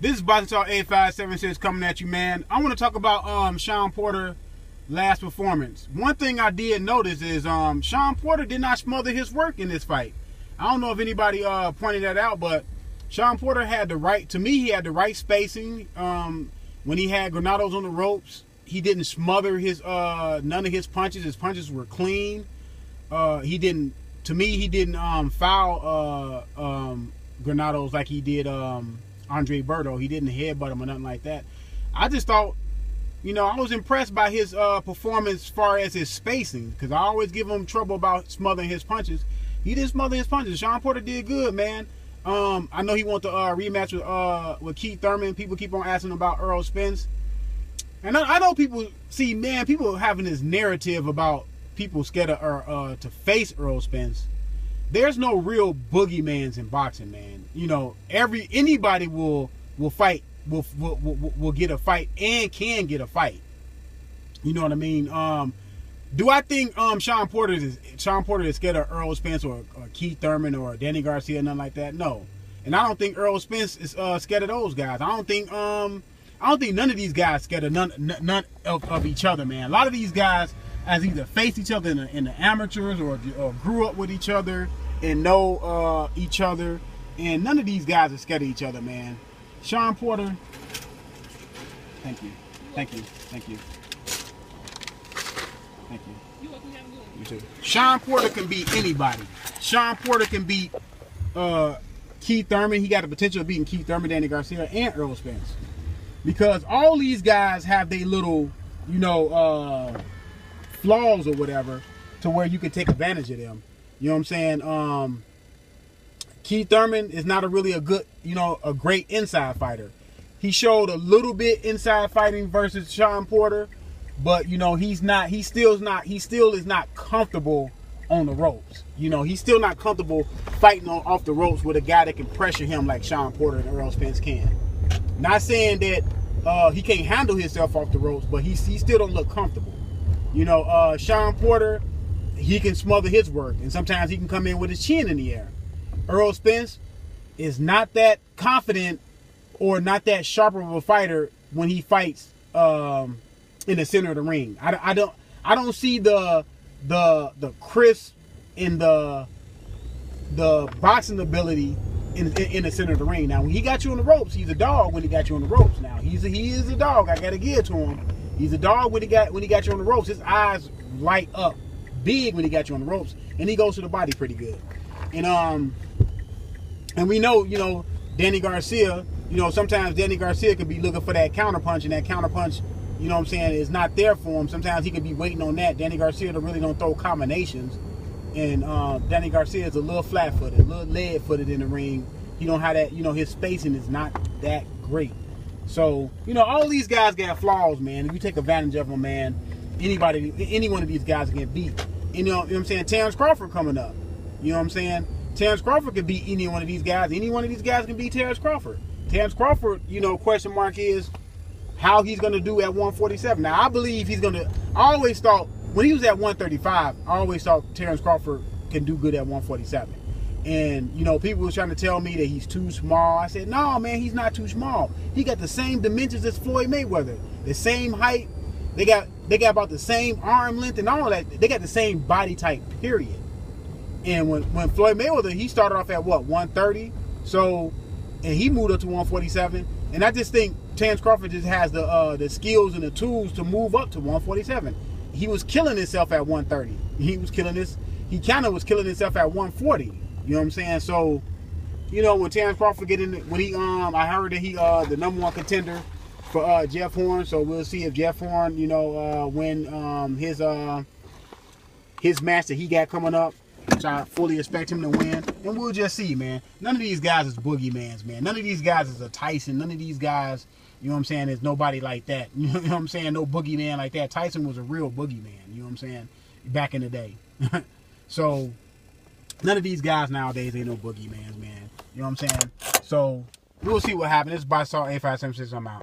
This is Boxing Talk 8576 coming at you, man. I want to talk about Shawn Porter's last performance. One thing I did notice is Shawn Porter did not smother his work in this fight. I don't know if anybody pointed that out, but Shawn Porter had the right, to me, he had the right spacing. When he had Granados on the ropes, he didn't smother his none of his punches. His punches were clean. He didn't foul Granados like he did Andre Berto. He didn't headbutt him or nothing like that. I just thought, I was impressed by his performance as far as his spacing, because I always give him trouble about smothering his punches. He didn't smother his punches. Shawn Porter did good, man. I know he wants to rematch with Keith Thurman. People keep on asking about Errol Spence. And I know people, people having this narrative about people scared of to face Errol Spence. There's no real boogeymans in boxing, man. Anybody will fight, will get a fight and can get a fight. You know what I mean? Do I think Shawn Porter is scared of Errol Spence or Keith Thurman or Danny Garcia or nothing like that? No. And I don't think Errol Spence is scared of those guys. I don't think none of these guys scared of none of each other, man. A lot of these guys has either faced each other in the amateurs or grew up with each other and know each other, and none of these guys are scared of each other, man. Shawn Porter, thank you. You too. Shawn Porter can beat anybody. Shawn Porter can beat Keith Thurman. He got the potential of beating Keith Thurman, Danny Garcia, and Errol Spence. Because all these guys have their little, flaws or whatever, to where you can take advantage of them. You know what I'm saying? Keith Thurman is not a great inside fighter. He showed a little bit inside fighting versus Shawn Porter, but he still is not comfortable on the ropes. He's still not comfortable fighting off the ropes with a guy that can pressure him like Shawn Porter and Errol Spence can. Not saying that he can't handle himself off the ropes, but he still don't look comfortable. Shawn Porter, he can smother his work, and sometimes he can come in with his chin in the air. Errol Spence is not that confident or not that sharp of a fighter when he fights in the center of the ring. I don't see the crisp and the boxing ability in the center of the ring. Now, when he got you on the ropes, he's a dog. When he got you on the ropes, now he is a dog. I gotta give it to him. He's a dog when he got you on the ropes. His eyes light up big when he got you on the ropes, and he goes to the body pretty good. And we know, Danny Garcia. Sometimes Danny Garcia could be looking for that counterpunch, and that counterpunch, is not there for him. Sometimes he could be waiting on that. Danny Garcia really don't throw combinations, and Danny Garcia is a little flat-footed, a little lead-footed in the ring. He don't have that. His spacing is not that great. So, all these guys got flaws, man. If you take advantage of them, man, any one of these guys can get beat. You know what I'm saying? Terrence Crawford coming up. You know what I'm saying? Terrence Crawford can beat any one of these guys. Any one of these guys can beat Terrence Crawford. Terrence Crawford, question mark is how he's going to do at 147. Now, I believe he's going to... I always thought, when he was at 135, I always thought Terrence Crawford can do good at 147. And, people were trying to tell me that he's too small. I said, no, man, he's not too small. He got the same dimensions as Floyd Mayweather. The same height. They got about the same arm length and all that. They got the same body type, period. And when Floyd Mayweather, he started off at what, 130? So, and he moved up to 147. And I just think Terrence Crawford just has the skills and the tools to move up to 147. He was killing himself at 130. He kind of was killing himself at 140. You know what I'm saying? So, when Terrence Crawford I heard that he the number one contender for Jeff Horn. So we'll see if Jeff Horn, win his match that he got coming up, which I fully expect him to win. And we'll just see, man. None of these guys is boogeymans, man. None of these guys is a Tyson. None of these guys, is nobody like that. You know what I'm saying? No boogeyman like that. Tyson was a real boogeyman, you know what I'm saying, back in the day. So, none of these guys nowadays ain't no boogeymans, man. You know what I'm saying? So, we'll see what happens. This is Boxing Talk 8576. I'm out.